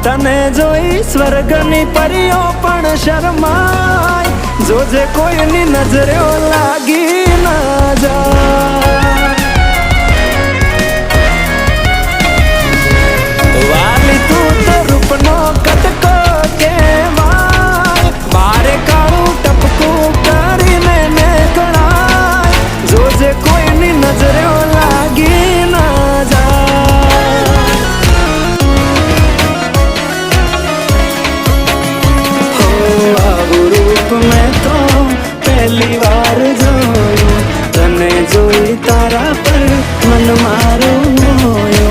તને જોઈ સ્વર્ગની પરીઓ પણ શરમાય, જોજે કોઈની નજરે લાગી ના જાય। વાલી તું તો રૂપનો કટકો કહેવાય, મારે કાળું ટપકું કરીને નીકળાય, જોજે કોઈની નજરે લાગી ના જાય। આવું રૂપ મેં તો પહેલી વાર જોયું, તને જોઈ તારા પર મન મારું મોયું।